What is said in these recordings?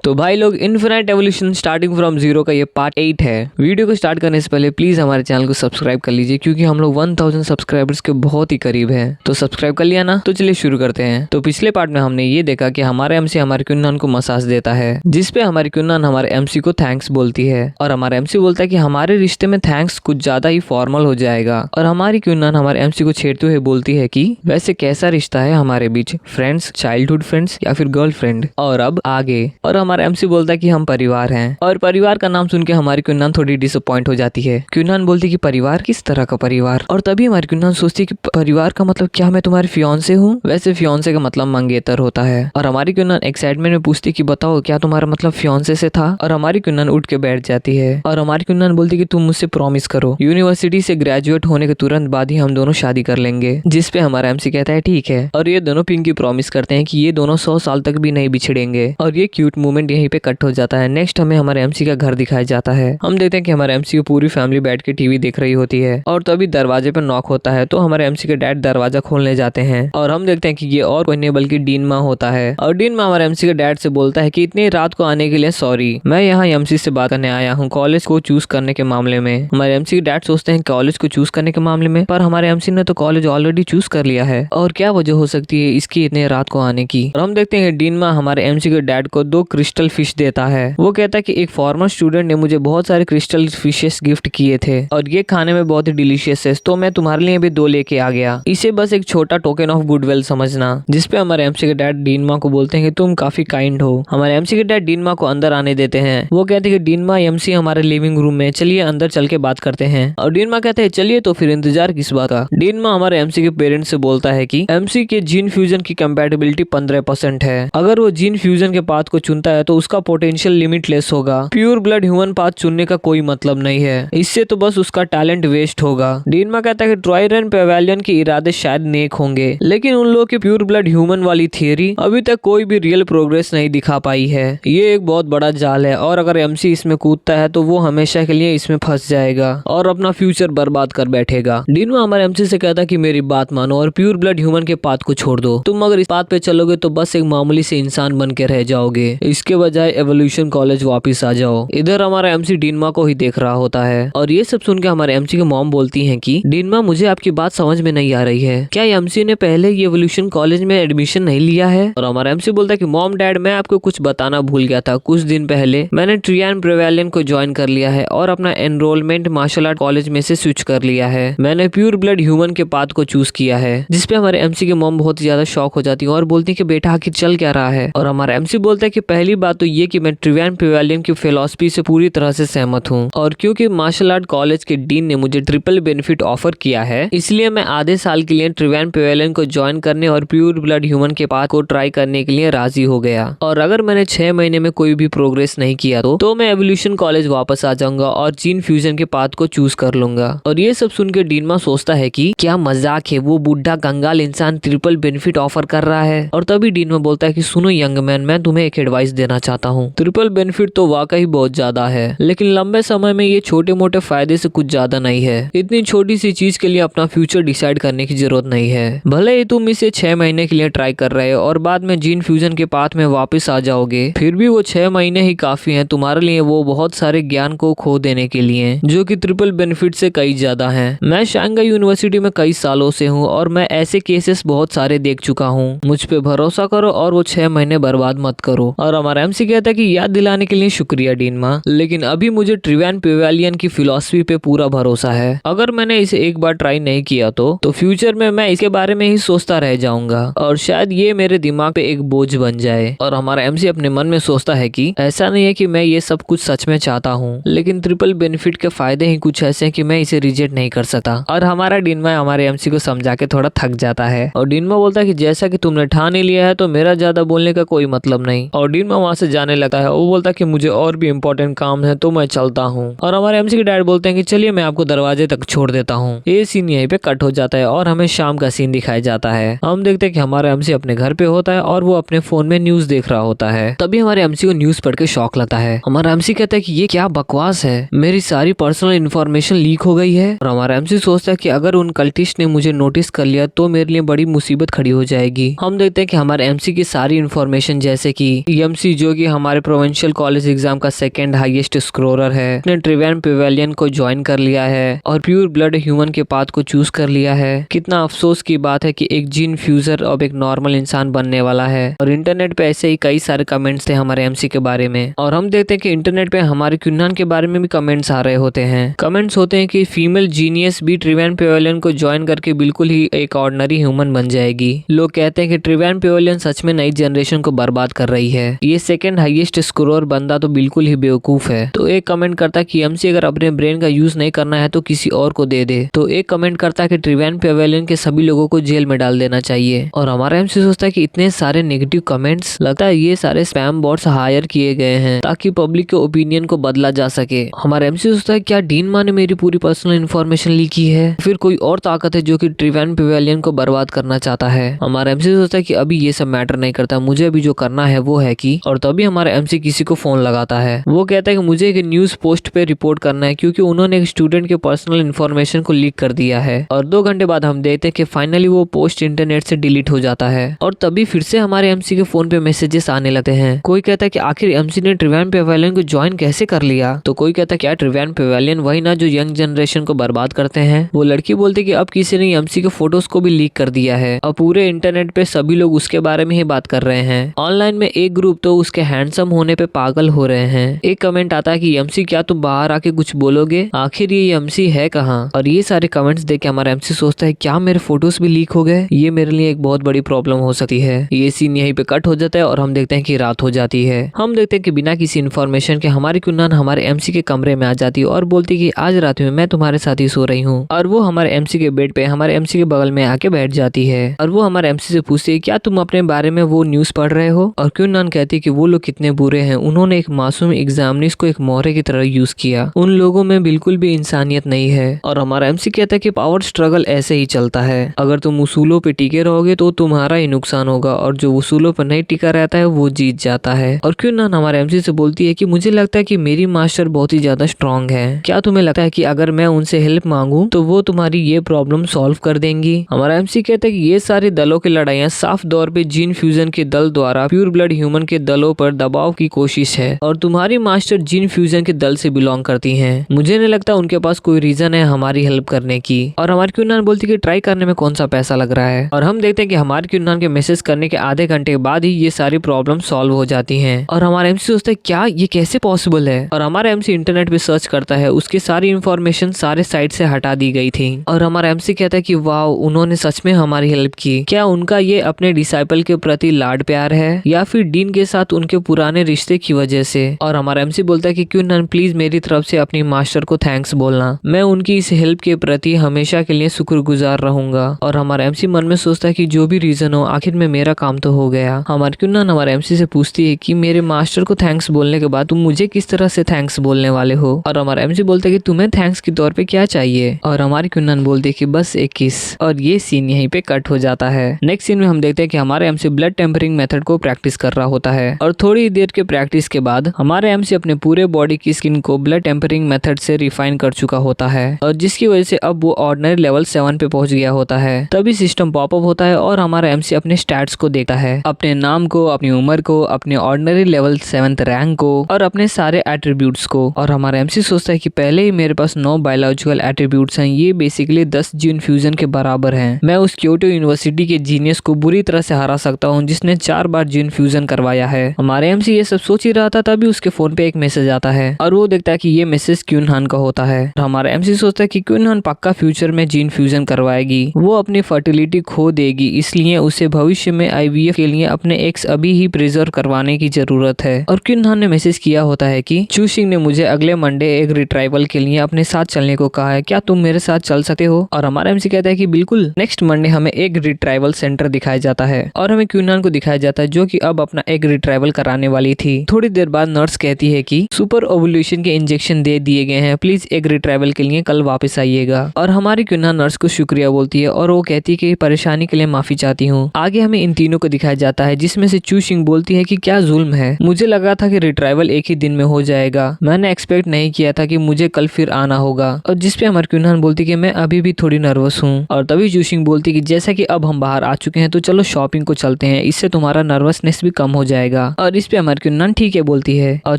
तो भाई लोग, infinite evolution starting from zero का ये पार्ट 8 है। वीडियो को स्टार्ट करने से पहले प्लीज हमारे चैनल को सब्सक्राइब कर लीजिए, क्योंकि हम लोग 1000 सब्सक्राइबर्स के बहुत ही करीब हैं। तो सब्सक्राइब कर लिया ना? तो चलिए शुरू करते हैं। तो पिछले पार्ट में हमने ये देखा कि हमारे एमसी हमारे क्यूनन को मसाज देता है, जिसपे हमारी क्यूनन हमारे एमसी को थैंक्स बोलती है, और हमारा एमसी बोलता है कि हमारे रिश्ते में थैंक्स कुछ ज्यादा ही फॉर्मल हो जाएगा। और हमारी क्यूनन हमारे एमसी को छेड़ते हुए बोलती है कि वैसे कैसा रिश्ता है हमारे बीच, फ्रेंड्स, चाइल्डहुड फ्रेंड्स या फिर गर्लफ्रेंड, और अब आगे। और हमारा एमसी बोलता है कि हम परिवार हैं। और परिवार का नाम सुन के हमारी क्यूनन थोड़ी डिसअपॉइंट हो जाती है। क्यूनन बोलती है कि परिवार, किस तरह का परिवार? और तभी हमारी क्यूनन सोचती है कि परिवार का मतलब क्या मैं तुम्हारी फियांसे हूँ? वैसे फियांसे का मतलब मंगेतर होता है। और हमारी क्यूनन एक्साइटमेंट में पूछती कि बताओ क्या तुम्हारा मतलब फियांसे से था? और हमारी क्यूनन उठ के बैठ जाती है। और हमारी क्यूनन बोलती कि तुम मुझसे प्रॉमिस करो, यूनिवर्सिटी से ग्रेजुएट होने के तुरंत बाद ही हम दोनों शादी कर लेंगे। जिसपे हमारा एमसी कहता है ठीक है। और ये दोनों पिंकी प्रॉमिस करते हैं कि ये दोनों 100 साल तक भी नहीं बिछड़ेंगे। और ये क्यूट मोमेंट यहीं पे कट हो जाता है। नेक्स्ट हमें हमारे एमसी का घर दिखाया जाता है। हम देखते हैं कि हमारे एमसी की पूरी फैमिली बैठ के टीवी देख रही होती है। और तभी दरवाजे पर नॉक होता है, तो हमारे एमसी के डैड दरवाजा खोलने जाते हैं। और हम देखते हैं कि ये और कोई नहीं बल्कि डीनमा होता है। और डीनमा हमारे एमसी के डैड से बोलता है कि इतनी रात को आने के लिए सॉरी, मैं यहाँ एमसी से बात करने आया हूँ कॉलेज को चूज करने के मामले में। हमारे एमसी के डैड सोचते हैं कॉलेज को चूज करने के मामले में, पर हमारे एमसी ने तो कॉलेज ऑलरेडी चूज कर लिया है, और क्या वजह हो सकती है इसकी इतने रात को आने की। और हम देखते हैं डीनमा हमारे एमसी के डैड को 2 क्रिस्टल फिश देता है। वो कहता है कि एक फॉर्मर स्टूडेंट ने मुझे बहुत सारे क्रिस्टल फिशेस गिफ्ट किए थे, और ये खाने में बहुत ही डिलीशियस है, तो मैं तुम्हारे लिए भी 2 लेके आ गया। इसे बस एक छोटा टोकन ऑफ गुडविल समझना। जिसपे हमारे एमसी के डैड डीनमा को बोलते हैं कि तुम काफी काइंड हो। हमारे एमसी के डैड डीनमा को अंदर आने देते हैं। वो कहते हैं कि डीनमा, एमसी हमारे लिविंग रूम में, चलिए अंदर चल के बात करते हैं। और डीनमा कहते हैं चलिए, तो फिर इंतजार किस बात का? डीनमा हमारे एमसी के पेरेंट्स से बोलता है कि एमसी के जीन फ्यूजन की कंपैटिबिलिटी 15% है। अगर वो जीन फ्यूजन के पाथ को चुनता है तो उसका पोटेंशियल लिमिटलेस होगा। प्योर ब्लड ह्यूमन पाथ चुनने का कोई मतलब नहीं है, इससे तो बस उसका टैलेंट वेस्ट होगा। डीनमा कहता है कि ट्राइरन पेवेलियन के इरादे शायद नेक होंगे, लेकिन उन लोगों की प्योर ब्लड ह्यूमन वाली थियरी अभी तक कोई भी रियल प्रोग्रेस नहीं दिखा पाई है। ये एक बहुत बड़ा जाल है, और अगर एमसी इसमें कूदता है तो वो हमेशा के लिए इसमें फंस जाएगा और अपना फ्यूचर बर्बाद कर बैठेगा। डीनमा हमारे एमसी से कहता है कि मेरी बात मानो और प्योर ब्लड ह्यूमन के पाथ को छोड़ दो। तुम अगर इस पाथ पे चलोगे तो बस एक मामूली से इंसान बन के रह जाओगे, इसके बजाय एवोल्यूशन कॉलेज वापिस आ जाओ। इधर हमारा एमसी डीनमा को ही देख रहा होता है। और ये सब सुन के हमारे एमसी के मॉम बोलती हैं कि डीनमा, मुझे आपकी बात समझ में नहीं आ रही है, क्या एमसी ने पहले ये एवोल्यूशन कॉलेज में एडमिशन नहीं लिया है? और हमारा एमसी बोलता है कि मॉम डैड, मैं आपको कुछ बताना भूल गया था। कुछ दिन पहले मैंने ट्रियन प्रेवेलियन को ज्वाइन कर लिया है और अपना एनरोलमेंट मार्शल आर्ट कॉलेज में से स्विच कर लिया है। मैंने प्योर ब्लड ह्यूमन के पाथ को चूज किया है। जिसपे हमारे एमसी के मॉम बहुत ज्यादा शॉक हो जाती है और बोलती है कि बेटा आखिर चल क्या रहा है? और हमारा एमसी बोलता है कि पहली बात तो ये कि मैं ट्रियन प्रेवेलियन की फिलॉसफी से पूरी तरह से सहमत हूँ, और क्योंकि मार्शल आर्ट कॉलेज के डीन ने मुझे ट्रिपल बेनिफिट ऑफर किया है, इसलिए मैं आधे साल के लिए ट्रियन प्रेवेलियन को ज्वाइन करने और प्योर ब्लड ह्यूमन के पाथ को ट्राई करने के लिए राजी हो गया। और अगर मैंने 6 महीने में कोई भी प्रोग्रेस नहीं किया तो मैं एवोल्यूशन कॉलेज वापस आ जाऊंगा और जीन फ्यूजन के पाथ को चूज कर लूंगा। और ये सब सुन के डीनमा सोचता है कि क्या मजाक है, वो बुढ़ा कंगाल इंसान ट्रिपल बेनिफिट ऑफर कर रहा है। और तभी डीनमा बोलता है कि सुनो यंग मैन, मैं तुम्हें एक एडवाइस देना चाहता हूँ। ट्रिपल बेनिफिट तो वाकई बहुत ज्यादा है, लेकिन लंबे समय में ये छोटे मोटे फायदे से कुछ ज्यादा नहीं है। इतनी छोटी सी चीज के लिए अपना फ्यूचर डिसाइड करने की जरूरत नहीं है। भले ही तुम इसे 6 महीने के लिए ट्राई कर रहे हो और बाद में जीन फ्यूजन के पाथ में वापस आ जाओगे, फिर भी वो 6 महीने ही काफी हैं तुम्हारे लिए वो बहुत सारे ज्ञान को खो देने के लिए, जो कि ट्रिपल बेनिफिट से कई ज्यादा हैं। मैं शांघाई यूनिवर्सिटी में कई सालों से हूँ और मैं ऐसे केसेस बहुत सारे देख चुका हूँ। मुझ पे भरोसा करो और वो 6 महीने बर्बाद मत करो। और हमारा एमसी कहता है कि याद दिलाने के लिए शुक्रिया डीनमा, लेकिन अभी मुझे ट्रियन प्रेवेलियन की फिलॉसफी पे पूरा भरोसा है। अगर मैंने इसे एक बार ट्राई नहीं किया तो फ्यूचर में मैं इसके बारे में ही सोचता रह जाऊंगा, और शायद ये मेरे दिमाग पे एक बोझ बन जाए। और हमारा एमसी अपने मन में सोचता है कि ऐसा नहीं है कि मैं ये सब कुछ सच में चाहता हूँ, लेकिन ट्रिपल बेनिफिट के फायदे ही कुछ ऐसे हैं कि मैं इसे रिजेक्ट नहीं कर सकता। और हमारा डीनमा हमारे एमसी को समझा के थोड़ा थक जाता है। और डीनमा बोलता है कि जैसा कि तुमने ठान ही लिया है तो मेरा ज्यादा बोलने का कोई मतलब नहीं। और डीनमा वहां से जाने लगता है। वो बोलता है कि मुझे और भी इम्पोर्टेंट काम है तो मैं चलता हूँ। और हमारे एमसी के डैड बोलते हैं कि चलिए मैं आपको दरवाजे तक छोड़ देता हूँ। ये सीन यहीं पे कट हो जाता है और हमें शाम का सीन दिखाया जाता है। हम देखते हैं कि हमारा एमसी अपने घर पे होता है और वो अपने फोन में न्यूज देख रहा होता है। तभी हमारे एमसी को न्यूज पढ़ के शौक लगता है। हमारा एमसी कहता है कि ये क्या बकवास है, मेरी सारी पर्सनल इन्फॉर्मेशन लीक हो गई है। और हमारा एमसी सोचता है कि अगर उन कल्टिस्ट ने मुझे नोटिस कर लिया तो मेरे लिए बड़ी मुसीबत खड़ी हो जाएगी। हम देखते हैं कि हमारे एमसी की सारी इन्फॉर्मेशन जैसे कि एमसी एमसी जो कि हमारे प्रोविंशियल कॉलेज एग्जाम का सेकंड हाईएस्ट स्कोरर है, उसने ट्रिवेन पेवेलियन को ज्वाइन कर लिया है और प्योर ब्लड ह्यूमन के पाथ को चूज कर लिया है। कितना अफसोस की बात है कि एक जीन फ्यूजर अब एक नॉर्मल इंसान बनने वाला है। और इंटरनेट पे ऐसे ही कई सारे कमेंट्स थे हमारे एमसी के बारे में, और हम देखते हैं कि इंटरनेट पे हमारे क्यूनान के बारे में भी कमेंट्स आ रहे होते हैं। कमेंट्स होते हैं कि फीमेल जीनियस भी ट्रिवेन पेवेलियन को ज्वाइन करके बिल्कुल ही एक ऑर्डिनरी ह्यूमन बन जाएगी। लोग कहते हैं कि ट्रिवेन पेवेलियन सच में नई जनरेशन को बर्बाद कर रही है। ये सेकंड हाईएस्ट स्कोरर बंदा तो बिल्कुल ही बेवकूफ है। तो एक कमेंट करता है कि एमसी अगर अपने ब्रेन का यूज नहीं करना है तो किसी और को दे दे। तो एक कमेंट करता है कि ट्रिवेन पेवेलियन के सभी लोगों को जेल में डाल देना चाहिए। और हमारा एमसी सोचता है कि इतने सारे नेगेटिव कमेंट्स, लगता है ये सारे स्पैम बॉट्स हायर किए गए हैं ताकि पब्लिक के ओपिनियन को बदला जा सके। हमारा एमसी सोचता है क्या डीन माँ ने मेरी पूरी पर्सनल इन्फॉर्मेशन लीक की है, फिर कोई और ताकत है जो कि ट्रिवेन पेवेलियन को बर्बाद करना चाहता है। हमारा एमसी सोचता है कि अभी ये सब मैटर नहीं करता, मुझे अभी जो करना है वो है कि, और तभी हमारा एमसी किसी को फोन लगाता है। वो कहता है कि मुझे एक न्यूज पोस्ट पे रिपोर्ट करना है क्योंकि उन्होंने एक स्टूडेंट के पर्सनल इन्फॉर्मेशन को लीक कर दिया है। और 2 घंटे बाद हम देखते हैं कि फाइनली वो पोस्ट इंटरनेट से डिलीट हो जाता है। और तभी फिर से हमारे एमसी के फोन पे मैसेजेस आने लगते हैं। कोई कहता है कि आखिर एमसी ने ट्रिवेन पेवेलियन को ज्वाइन कैसे कर लिया। तो कोई कहता है क्या ट्रिवेन पेवेलियन वही ना जो यंग जनरेशन को बर्बाद करते हैं। वो लड़की बोलती कि अब किसी ने एमसी के फोटोज को भी लीक कर दिया है और पूरे इंटरनेट पे सभी लोग उसके बारे में ही बात कर रहे हैं। ऑनलाइन में एक ग्रुप तो उसके हैंडसम होने पे पागल हो रहे हैं। एक कमेंट आता है कि एमसी क्या तुम बाहर आके कुछ बोलोगे, आखिर ये एमसी है कहाँ। और ये सारे कमेंट्स देख के हमारा एमसी सोचता है क्या मेरे फोटोज भी लीक हो गए, ये मेरे लिए एक बहुत बड़ी प्रॉब्लम हो सकती है। ये सीन यहीं पे कट हो जाता है और हम देखते हैं कि रात हो जाती है। हम देखते हैं कि बिना किसी इन्फॉर्मेशन के हमारी क्यूनान हमारे एमसी के कमरे में आ जाती है और बोलती कि आज रात में मैं तुम्हारे साथ ही सो रही हूँ। और वो हमारे एमसी के बेड पे हमारे एमसी के बगल में आके बैठ जाती है और वो हमारे एमसी से पूछती है क्या तुम अपने बारे में वो न्यूज पढ़ रहे हो। और क्यूनान कहती है कि वो लोग कितने बुरे हैं, उन्होंने एक मासूम एग्जामिनीज को एक मोहरे की तरह यूज किया, उन लोगों में बिल्कुल भी इंसानियत नहीं है। और हमारा एमसी कहता है कि पावर स्ट्रगल ऐसे ही चलता है, अगर तुम उसूलों पे टिके रहोगे तो तुम्हारा ही नुकसान होगा और जो उसूलों पर नहीं टिका रहता है वो जीत जाता है। और क्यूनान हमारे एमसी से बोलती है कि मुझे लगता है कि मेरी मास्टर बहुत ही ज्यादा स्ट्रांग है, क्या तुम्हें लगता है कि अगर मैं उनसे हेल्प मांगू तो वो तुम्हारी ये प्रॉब्लम सॉल्व कर देंगी। हमारा एमसी कहता है कि ये सारे दलों की लड़ाइयाँ साफ तौर पे जीन फ्यूजन के दल द्वारा प्योर ब्लड ह्यूमन के दलों पर दबाव की कोशिश है और तुम्हारी मास्टर जीन फ्यूजन के दल से बिलोंग करती हैं। मुझे नहीं लगता उनके पास कोई रीजन है हमारी हेल्प करने की। और हमारी क्यूनान बोलती है कि ट्राई करने में कौन सा पैसा लग रहा है। और हम देखते हैं कि हमारे क्यूनान के मैसेज करने के आधे घंटे बाद ही ये सारी प्रॉब्लम सॉल्व हो जाती हैं। और हमारा एमसी सोचता है क्या ये कैसे पॉसिबल है। और हमारा एमसी इंटरनेट पे सर्च करता है, उसकी सारी इंफॉर्मेशन सारे साइट से हटा दी गई थी। और हमारा एमसी कहता है कि वाह उन्होंने सच में हमारी हेल्प की, क्या उनका ये अपने डिसाइपल के प्रति लाड प्यार है या फिर डीन के साथ उनके पुराने रिश्ते की वजह से। और हमारा एमसी बोलता है कि क्यूनान प्लीज मेरी तरफ से अपनी मास्टर को थैंक्स बोलना, मैं उनकी इस हेल्प के प्रति हमेशा के लिए शुक्रगुजार रहूंगा। और हमारा एमसी मन में सोचता है कि जो भी रीजन हो आखिर में मेरा काम तो हो गया। हमारी क्यूनान हमारे एमसी से पूछती है कि मेरे मास्टर को थैंक्स बोलने के बाद तुम मुझे किस तरह से थैंक्स बोलने वाले हो। और हमारा एमसी बोलता है कि तुम्हें थैंक्स के तौर पे क्या चाहिए। और हमारी क्यूनान बोलती है कि बस एक किस। और ये सीन यहीं पे कट हो जाता है। नेक्स्ट सीन में हम देखते हैं कि हमारे एमसी ब्लड टेम्परिंग मेथड को प्रैक्टिस कर रहा होता है और थोड़ी देर के प्रैक्टिस के बाद हमारे एमसी अपने पूरे बॉडी की स्किन को ब्लड टेम्परिंग मेथड से रिफाइन कर चुका होता है और जिसकी वजह से अब वो ऑर्डिनरी लेवल 7 पे पहुंच गया होता है। तभी सिस्टम पॉपअप होता है और हमारा एमसी अपने स्टैट्स को देखता है, अपने नाम को, अपनी उम्र को, अपने ऑर्डिनरी लेवल 7th रैंक को और अपने सारे एट्रीब्यूट्स को। और हमारा एमसी सोचता है कि पहले ही मेरे पास 9 बायोलॉजिकल एट्रीब्यूट्स हैं, ये बेसिकली 10 जीन फ्यूजन के बराबर हैं। मैं उस क्योटो यूनिवर्सिटी के जीनियस को बुरी तरह से हरा सकता हूँ जिसने 4 बार जीन फ्यूजन करवाया है। हमारे एमसी ये सब सोच ही रहा था तभी उसके फोन पे एक मैसेज आता है और वो देखता है कि ये मैसेज क्यूनहान का होता है। हमारा एमसी सोचता है कि क्यूनहान पक्का फ्यूचर में जीन फ्यूजन करवाएगी, वो अपनी फर्टिलिटी खो देगी, इसलिए उसे भविष्य में आईवीएफ के लिए अपने एक्स अभी ही प्रिजर्व करवाने की जरूरत है। और क्यूनहान ने मैसेज किया होता है कि चूशिंग ने मुझे अगले मंडे एक रिट्राइवल के लिए अपने साथ चलने को कहा है, क्या तुम मेरे साथ चल सकते हो। और हमारा एमसी कहता है कि बिल्कुल। नेक्स्ट मंडे हमें एक रिट्राइवल सेंटर दिखाया जाता है और हमें क्यूनहान को दिखाया जाता है जो कि अब अपना एक रिट्राइवल कराने वाली थी। थोड़ी देर बाद नर्स कहती है कि सुपर ओवल्यूशन के इंजेक्शन दे दिए गए हैं, प्लीज एक रिट्राइवल के लिए कल वापस आइएगा। और हमारी क्यूनहान नर्स को शुक्रिया बोलती है और वो कहती है कि परेशानी के लिए माफी चाहती हूँ। आगे हमें इन तीनों को दिखाया जाता है जिसमें से चूशिंग बोलती है कि क्या जुल्म है, मुझे लगा था कि रिट्राइवल एक ही दिन में हो जाएगा, मैंने एक्सपेक्ट नहीं किया था कि मुझे कल फिर आना होगा। और जिसपे हमारी क्यूनहान बोलती कि मैं अभी भी थोड़ी नर्वस हूँ। और तभी चूशिंग बोलती कि जैसा कि अब हम बाहर आ चुके हैं तो चलो शॉपिंग को चलते हैं, इससे तुम्हारा नर्वसनेस भी कम हो जाएगा। जाएगा। और इस पे हमारी क्यूनन ठीक है बोलती है और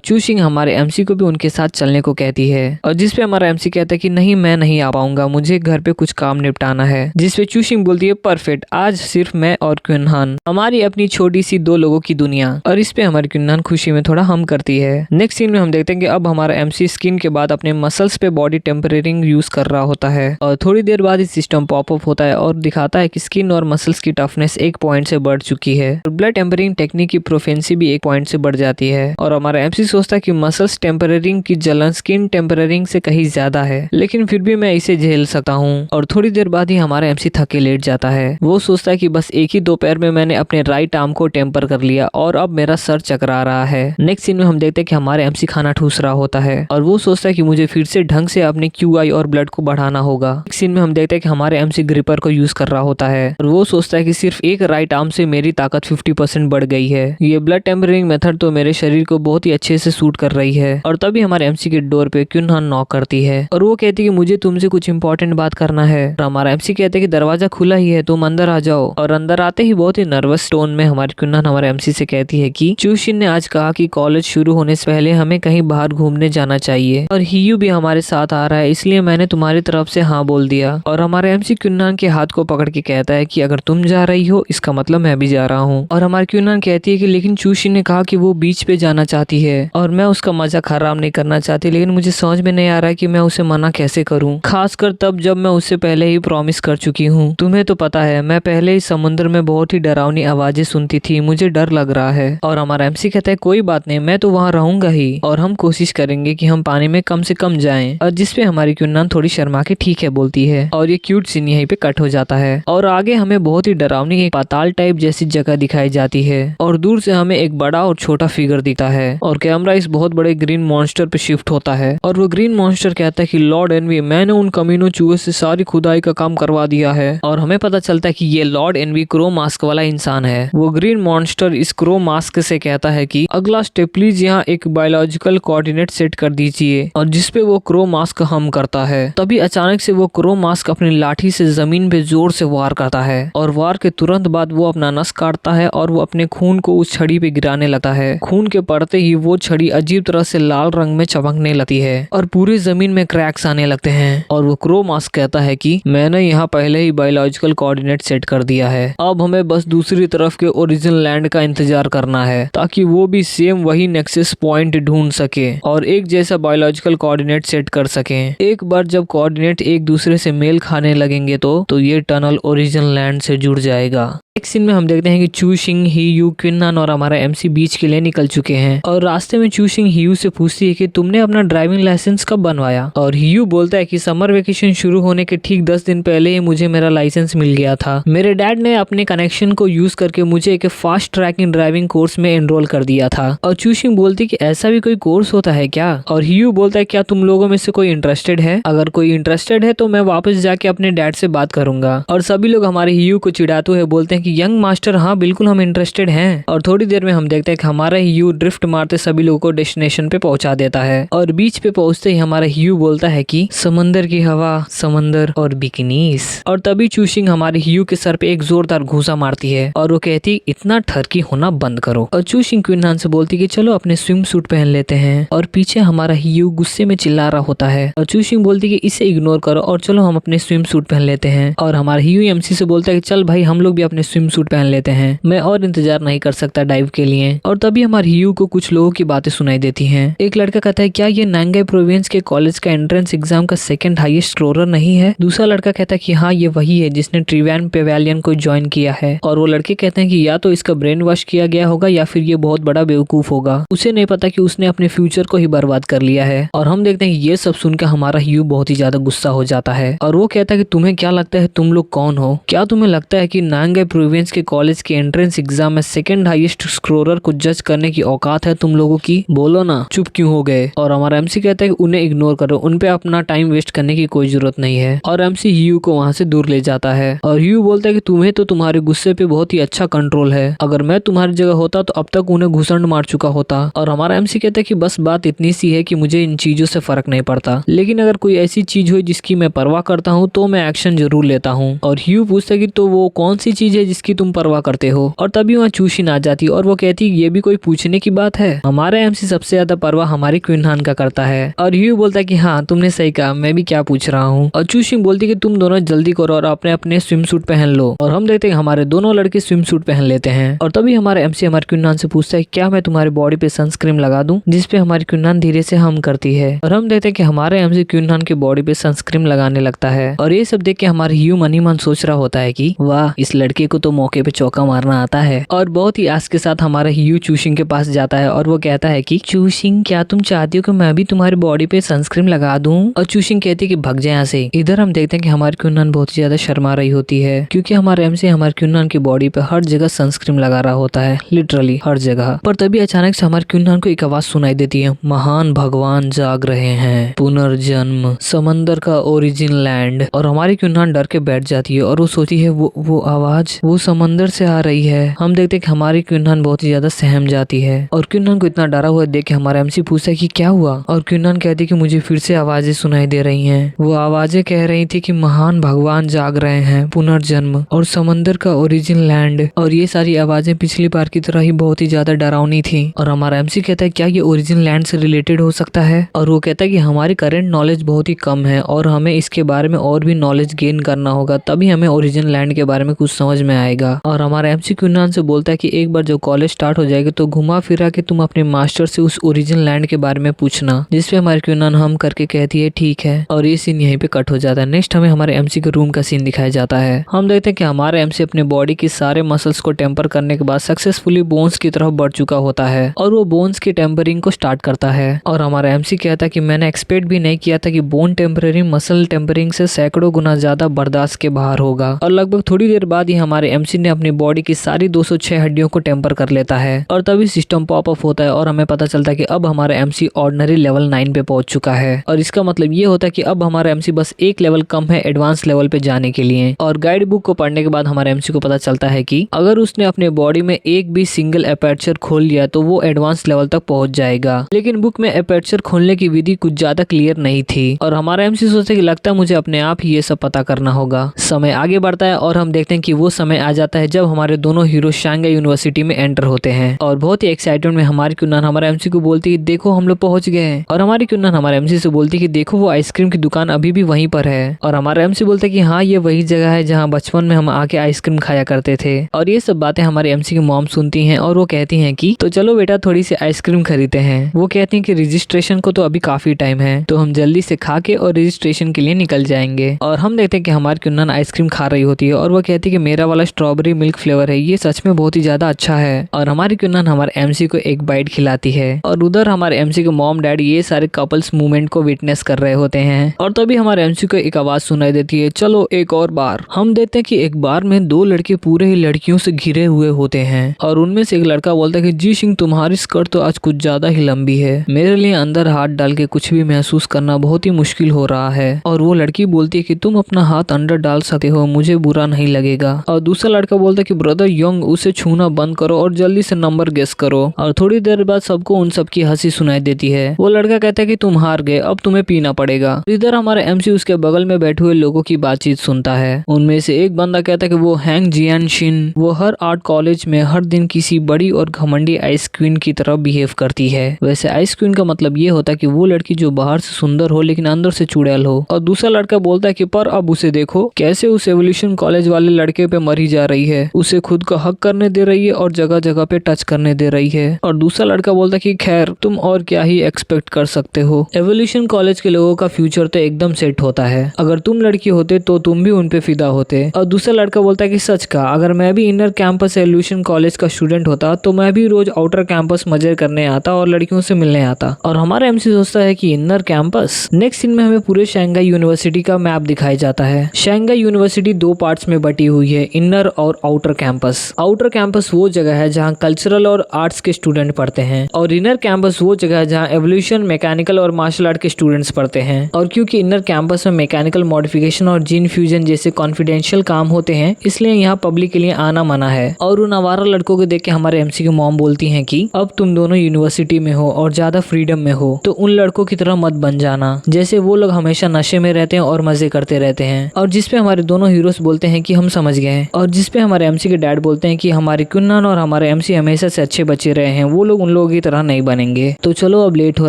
चूशिंग हमारे एमसी को भी उनके साथ चलने को कहती है। और जिस पे हमारा एमसी कहता है कि नहीं मैं नहीं आ पाऊंगा, मुझे घर पे कुछ काम निपटाना है। जिस पे चूशिंग बोलती है परफेक्ट, आज सिर्फ मैं और क्यूनन, हमारी अपनी छोटी सी 2 लोगों की दुनिया। और इस पे हमारी क्यूनन खुशी में थोड़ा हम करती है। नेक्स्ट सीन में हम देखते हैं कि अब हमारा एमसी स्किन के बाद अपने मसल्स पे बॉडी टेम्परेरिंग यूज कर रहा होता है और थोड़ी देर बाद इस सिस्टम पॉपअप होता है और दिखाता है कि स्किन और मसल्स की टफनेस 1 पॉइंट से बढ़ चुकी है और ब्लड टेम्परिंग टेक्निक की प्रोफेंसी भी 1 पॉइंट से बढ़ जाती है। और हमारा एमसी सोचता है कि मसल्स टेम्परेरिंग की जलन स्किन टेम्परेरिंग से कहीं ज्यादा है, लेकिन फिर भी मैं इसे झेल सकता हूँ। और थोड़ी देर बाद ही हमारा एमसी थके लेट जाता है। वो सोचता है कि बस एक ही दोपहर में मैंने अपने राइट आर्म को टेम्पर कर लिया और अब मेरा सर चकरा रहा है। नेक्स्ट सीन में हम देखते हैं कि हमारे एमसी खाना ठूस रहा होता है और वो सोचता है कि मुझे फिर से ढंग से अपने क्यूआई और ब्लड को बढ़ाना होगा। नेक्स्ट सीन में हम देखते हैं कि हमारे एमसी ग्रिपर को यूज कर रहा होता है और वो सोचता है कि सिर्फ एक राइट आर्म से मेरी ताकत 50% बढ़ गई है। ये ब्लड टेम्परिंग मेथड तो मेरे शरीर को बहुत ही अच्छे से सूट कर रही है। और तभी हमारे एमसी के डोर पे क्यूनन नॉक करती है और वो कहती है कि मुझे तुमसे कुछ इंपॉर्टेंट बात करना है। और हमारा एमसी कहते हैं कि दरवाजा खुला ही है, तुम अंदर आ जाओ। और अंदर आते ही बहुत ही नर्वस टोन में हमारी क्यूनन हमारे एमसी से कहती है कि चूशिन ने आज कहा कि कॉलेज शुरू होने से पहले हमें कहीं बाहर घूमने जाना चाहिए और हियू भी हमारे साथ आ रहा है, इसलिए मैंने तुम्हारी तरफ से हाँ बोल दिया। और हमारे एमसी क्यूनन के हाथ को पकड़ के कहता है कि अगर तुम जा रही हो इसका मतलब मैं भी जा रहा हूँ। और हमारी क्यूनन कहती है कि लेकिन चूशिन ने कहा कि वो बीच पे जाना चाहती है और मैं उसका मजा खराब नहीं करना चाहती, लेकिन मुझे समझ में नहीं आ रहा है कि मैं उसे मना कैसे करूँ, खासकर तब जब मैं उससे पहले ही प्रॉमिस कर चुकी हूँ। तुम्हें तो पता है मैं पहले ही समुद्र में बहुत ही डरावनी आवाजें सुनती थी, मुझे डर लग रहा है। और हमारा एमसी कहता है कोई बात नहीं, मैं तो वहाँ रहूंगा ही और हम कोशिश करेंगे कि हम पानी में कम से कम जाएं। और जिसपे हमारी क्यूनन थोड़ी शर्मा के ठीक है बोलती है और ये क्यूट सीन यहीं पे कट हो जाता है। और आगे हमें बहुत ही डरावनी एक पाताल टाइप जैसी जगह दिखाई जाती है और दूर से हमें एक बड़ा और छोटा फिगर दिखता है और कैमरा इस बहुत बड़े ग्रीन मॉन्स्टर पे शिफ्ट होता है और वो ग्रीन मॉन्स्टर कहता है कि लॉर्ड एनवी, मैंने उन कमीनों चूहे से सारी खुदाई का काम करवा दिया है। और हमें पता चलता है कि ये लॉर्ड एनवी क्रो मास्क वाला इंसान है। वो ग्रीन मॉन्स्टर इस क्रो मास्क से कहता है कि अगला स्टेप प्लीज यहाँ एक बायोलॉजिकल कोऑर्डिनेट सेट कर दीजिए और जिसपे वो क्रो मास्क हम करता है। तभी अचानक से वो क्रो मास्क अपनी लाठी से जमीन पे जोर से वार करता है और वार के तुरंत बाद वो अपना नस काटता है और वो अपने खून को उस छड़ी पे गिराने लगता है। खून के पड़ते ही वो छड़ी अजीब तरह से लाल रंग में चमकने लगती है और पूरी जमीन में क्रैक्स आने लगते हैं। और वो क्रो मास्क कहता है कि मैंने यहाँ पहले ही बायोलॉजिकल कोऑर्डिनेट सेट कर दिया है, अब हमें बस दूसरी तरफ के ओरिजिनल लैंड का इंतजार करना है ताकि वो भी सेम वही नेक्सस पॉइंट ढूंढ सके और एक जैसा बायोलॉजिकल कोऑर्डिनेट सेट कर सके। एक बार जब कोऑर्डिनेट एक दूसरे से मेल खाने लगेंगे तो ये टनल ओरिजिनल लैंड से जुड़ जाएगा। एक सीन में हम देखते हैं कि चूशिंग, हियू, क्यूनन और हमारा एमसी बीच के लिए निकल चुके हैं और रास्ते में चूशिंग हियू से पूछती है कि तुमने अपना ड्राइविंग लाइसेंस कब बनवाया। और हियू बोलता है कि समर वेकेशन शुरू होने के ठीक 10 दिन पहले ही मुझे मेरा लाइसेंस मिल गया था। मेरे डैड ने अपने कनेक्शन को यूज करके मुझे एक फास्ट ट्रैकिंग ड्राइविंग कोर्स में एनरोल कर दिया था। और चूशिंग बोलती कि ऐसा भी कोई कोर्स होता है क्या। और हियू बोलता है क्या तुम लोगों में से कोई इंटरेस्टेड है, अगर कोई इंटरेस्टेड है तो मैं वापस जाके अपने डैड से बात करूंगा। और सभी लोग हमारे हियू को चिढ़ाते हुए बोलते हैं कि यंग मास्टर हाँ बिल्कुल हम इंटरेस्टेड हैं। और थोड़ी देर में हम देखते हैं कि हमारा हियू ड्रिफ्ट मारते सभी लोगों को डेस्टिनेशन पे पहुंचा देता है और बीच पे पहुंचते ही हमारा हियू बोलता है कि समंदर की हवा, समंदर और बिकिनीज। और तभी चूशिंग हमारे हियू के सर पे एक जोरदार घूसा मारती है और वो कहती इतना ठरकी होना बंद करो। और चूशिंग क्यूनन से बोलती कि चलो अपने स्विम सूट पहन लेते हैं और पीछे हमारा हियू गुस्से में चिल्ला रहा होता है और चूशिंग बोलती कि इसे इग्नोर करो और चलो हम अपने स्विम सूट पहन लेते हैं। और हमारा हियू एमसी से बोलता है कि चल भाई हम लोग भी अपने स्विम सूट पहन लेते हैं, मैं और इंतजार नहीं कर सकता डाइव के लिए। और तभी हमारे हियू को कुछ लोगों की बातें सुनाई देती हैं। एक लड़का कहता है क्या ये नांगाई प्रोविंस के कॉलेज का एंट्रेंस एग्जाम का सेकंड हाईएस्ट स्कोरर नहीं है। दूसरा लड़का कहता है कि हाँ ये वही है जिसने ट्रिवैन पेवेलियन को ज्वाइन किया है। और वो लड़के कहते हैं कि या तो इसका ब्रेन वॉश किया गया होगा या फिर ये बहुत बड़ा बेवकूफ होगा, उसे नहीं पता कि उसने अपने फ्यूचर को ही बर्बाद कर लिया है। और हम देखते हैं कि ये सब सुनकर हमारा हियू बहुत ही ज्यादा गुस्सा हो जाता है और वो कहता है कि तुम्हें क्या लगता है तुम लोग कौन हो, क्या तुम्हें लगता है कि नांगाई प्रोविंस के कॉलेज के एंट्रेंस एग्जाम में सेकंड हाईएस्ट स्कोरर को जज करने की औकात है तुम लोगों की, बोलो ना चुप क्यों हो गए। और हमारा एमसी कहता है कि उन्हें इग्नोर करो, उन पे अपना टाइम वेस्ट करने की कोई जरूरत नहीं है। और एमसी हियू को वहां से दूर ले जाता है और हियू बोलता है कि तुम्हें तो तुम्हारे गुस्से पे बहुत ही अच्छा कंट्रोल है, अगर मैं तुम्हारी जगह होता तो अब तक उन्हें घुसंड मार चुका होता। और हमारा एमसी कहता है कि बस बात इतनी सी है कि मुझे इन चीजों से फर्क नहीं पड़ता, लेकिन अगर कोई ऐसी चीज हो जिसकी मैं परवाह करता हूँ तो मैं एक्शन जरूर लेता हूँ। और हियू पूछता है कि तो वो कौन सी चीज है जिसकी तुम परवाह करते हो। और तभी वहाँ चूशिन आ जाती है और वो वो कहती ये भी कोई पूछने की बात है, हमारा एमसी सबसे ज्यादा परवाह हमारी क्विनहान का करता है। और ह्यू बोलता है कि हाँ तुमने सही कहा, मैं भी क्या पूछ रहा हूँ। और चूशिंग बोलती कि तुम दोनों जल्दी करो और अपने अपने स्विम सूट पहन लो। और हम देखते हैं हमारे दोनों लड़के स्विम सूट पहन लेते हैं। और तभी हमारे एमसी हमारी क्विनहान से पूछता है क्या मैं तुम्हारी बॉडी पे सनस्क्रीन लगा दूं, जिसपे हमारी क्विनहान धीरे से हम करती है। और हम देखते हैं कि हमारे एमसी क्विनहान की बॉडी पे सनस्क्रीन लगाने लगता है। और ये सब देख के हमारे ह्यू मन ही मन सोच रहा होता है कि वाह इस लड़के को तो मौके पे चौका मारना आता है। और बहुत ही आस के साथ हमारा ह्यू चूशिंग के पास जाता है और वो कहता है कि चूशिंग क्या तुम चाहती हो कि मैं भी तुम्हारी बॉडी पे सनस्क्रीन लगा दूं। और चूशिंग कहती है कि भाग जाए यहाँ से। इधर हम देखते हैं कि हमारी क्विनहान बहुत ही ज्यादा शर्मा रही होती है, क्योंकि हमारे एमसी हमारी क्विनहान की बॉडी पे हर जगह सनस्क्रीन लगा रहा होता है, लिटरली हर जगह। पर तभी अचानक से हमारी क्विनहान को एक आवाज सुनाई देती है, महान भगवान जाग रहे हैं, पुनर्जन्म, समंदर का ओरिजिन लैंड। और हमारी क्विनहान डर के बैठ जाती है और वो सोचती है वो आवाज वो समंदर से आ रही है। हम देखते हैं कि हमारी क्विनहान बहुत ही ज्यादा सहम जाती है। और क्विनहान को इतना डरा हुआ देख के हमारा एमसी पूछता है कि क्या हुआ। और क्विनहान कहती है कि मुझे फिर से आवाजें सुनाई दे रही हैं। वो आवाजें कह रही थी कि महान भगवान जाग रहे हैं, पुनर्जन्म और समंदर का ओरिजिन लैंड। और ये सारी आवाजें पिछली बार की तरह ही बहुत ही ज्यादा डरावनी थी। और हमारा एमसी कहता है क्या ये ओरिजिन लैंड से रिलेटेड हो सकता है। और वो कहता है कि हमारी करंट नॉलेज बहुत ही कम है और हमें इसके बारे में और भी नॉलेज गेन करना होगा, तभी हमें ओरिजिन लैंड के बारे में कुछ समझ में आएगा। और हमारा एमसी क्विनहान से बोलता है कि एक बार जब कॉलेज स्टार्ट हो जाएगा तो घुमा फिरा के तुम अपने मास्टर से उस ओरिजिन लैंड के बारे में पूछना। जिसपे हमारी क्विनहान हम करके कहती है ठीक है। और ये सीन यहीं पे कट हो जाता है। नेक्स्ट हमें हमारे एमसी के रूम का सीन दिखाया जाता है। हम देखते हैं कि हमारे एमसी अपने बॉडी की सारे मसल्स को टेम्पर करने के बाद सक्सेसफुली बोन्स की तरफ बढ़ चुका होता है और वो बोन्स की टेम्परिंग को स्टार्ट करता है। और हमारा एमसी कहता है कि मैंने एक्सपेक्ट भी नहीं किया था कि बोन टेम्परिंग मसल टेम्परिंग से सैकड़ों गुना ज्यादा बर्दाश्त के बाहर होगा। और लगभग थोड़ी देर बाद ही हमारे एमसी ने अपनी बॉडी की सारी 206 हड्डियों को टेम्पर कर लेता है। और तभी सिस्टम पॉप अप होता है और हमें पता चलता है कि अब हमारा एमसी ऑर्डिनरी लेवल 9 पे पहुंच चुका है। और इसका मतलब ये होता है कि अब हमारा एमसी बस एक लेवल कम है एडवांस लेवल पे जाने के लिए। और गाइड बुक को पढ़ने के बाद हमारे एमसी को पता चलता है कि अगर उसने अपने बॉडी में एक भी सिंगल एपर्चर खोल लिया तो वो एडवांस लेवल तक पहुंच जाएगा। लेकिन बुक में एपर्चर खोलने की विधि कुछ ज्यादा क्लियर नहीं थी। और हमारा एमसी सोचता है कि लगता है मुझे अपने आप ही ये सब पता करना होगा। समय आगे बढ़ता है और हम देखते हैं कि वो समय आ जाता है जब हमारे दोनों हीरो शांघाई यूनिवर्सिटी में एंटर होते हैं। और बहुत ही एक्साइटमेंट में हमारी क्विनहान हमारे एमसी को बोलती है देखो हम लोग पहुंच गए हैं। और हमारी क्विनहान हमारे एमसी से बोलती है कि देखो वो आइसक्रीम की दुकान अभी भी वहीं पर है। और हमारा एमसी बोलता है कि हाँ ये वही जगह है जहाँ बचपन में हम आके आइसक्रीम खाया करते थे। और ये सब बातें हमारे एमसी की मॉम सुनती हैं और वो कहती हैं कि तो चलो बेटा थोड़ी सी आइसक्रीम खरीदते हैं। वो कहती हैं कि रजिस्ट्रेशन को तो अभी काफी टाइम है तो हम जल्दी से खा के और रजिस्ट्रेशन के लिए निकल जाएंगे। और हम देखते हैं कि हमारी क्विनहान आइसक्रीम खा रही होती है और वो कहती है कि मेरा वाला स्ट्रॉबेरी मिल्क फ्लेवर है, ये सच में बहुत ही ज्यादा अच्छा है। और हमारी क्विनहान हमारे एमसी को एक बाइट खिलाती है। और उधर हमारे एमसी के मॉम डैड ये सारे कपल्स मूवमेंट को विटनेस कर रहे होते हैं। और तभी हमारे एमसी को एक आवाज सुनाई देती है चलो एक और बार। हम देखते हैं कि एक बार में दो लड़के पूरे ही लड़कियों से घिरे हुए होते हैं। और उनमें से एक लड़का बोलता है कि जी सिंह तुम्हारी स्कर्ट तो आज कुछ ज्यादा ही लंबी है, मेरे लिए अंदर हाथ डाल के कुछ भी महसूस करना बहुत ही मुश्किल हो रहा है। और वो लड़की बोलती है कि तुम अपना हाथ अंदर डाल सकते हो, मुझे बुरा नहीं लगेगा। और दूसरा लड़का बोलता है कि ब्रदर यंग उसे छूना बंद करो और जल्दी से नंबर गेस करो। और थोड़ी देर बाद सबको उन सब की हंसी सुनाई देती है। वो लड़का कहता है कि तुम हार गए, अब तुम्हें पीना पड़ेगा। इधर हमारे एमसी उसके बगल में बैठे हुए लोगों की बातचीत सुनता है। उनमें से एक बंदा कहता है कि वो हैंग जियान शिन वो हर आर्ट कॉलेज में हर दिन किसी बड़ी और घमंडी आइस क्वीन की तरह बिहेव करती है। वैसे आइस क्वीन का मतलब ये होता है कि वो लड़की जो बाहर से सुंदर हो लेकिन अंदर से चुड़ैल हो। और दूसरा लड़का बोलता है कि पर अब उसे देखो कैसे उस एवोल्यूशन कॉलेज वाले लड़के पे मरी जा रही है, उसे खुद का हक करने दे रही है और जगह जगह पे टच करने दे रही है। और दूसरा लड़का बोलता है कि खैर तुम और क्या ही एक्सपेक्ट कर सकते हो, एवोल्यूशन कॉलेज के लोगों का फ्यूचर तो एकदम सेट होता है, अगर तुम लड़की होते तो तुम भी उनपे फिदा होते। और दूसरा लड़का बोलता है कि सच का अगर मैं भी इनर कैंपस एवोल्यूशन कॉलेज का स्टूडेंट होता तो मैं भी रोज आउटर कैंपस मजे करने आता और लड़कियों से मिलने आता। और हमारा एमसी सोचता है कि इनर कैंपस। नेक्स्ट सीन में हमें पूरे शांघाई यूनिवर्सिटी का मैप दिखाया जाता है। शांघाई यूनिवर्सिटी दो पार्ट्स में बटी हुई है, इनर और आउटर कैंपस। आउटर कैंपस वो जगह है जहाँ कल्चरल और आर्ट्स के स्टूडेंट पढ़ते हैं और इनर कैंपस वो जगह है जहाँ एवोल्यूशन, मैकेनिकल और मार्शल आर्ट के स्टूडेंट्स पढ़ते हैं। और क्योंकि इनर कैंपस में मैकेनिकल मॉडिफिकेशन और जीन फ्यूजन जैसे कॉन्फिडेंशियल काम होते हैं इसलिए यहाँ पब्लिक के लिए आना मना है। और उन आवारा लड़कों को देख के हमारे एमसी की मॉम बोलती हैं कि अब तुम दोनों यूनिवर्सिटी में हो और ज्यादा फ्रीडम में हो तो उन लड़कों की तरह मत बन जाना जैसे वो लोग हमेशा नशे में रहते हैं और मजे करते रहते हैं। और जिसपे हमारे दोनों हीरोज बोलते हैं कि हम समझ गए हैं। और जिसपे हमारे एमसी के डैड बोलते हैं कि हमारी क्विनहान और हमारे हमारे एमसी हमेशा से अच्छे बच्चे रहे हैं वो लोग उन लोगों की तरह नहीं बनेंगे। तो चलो अब लेट हो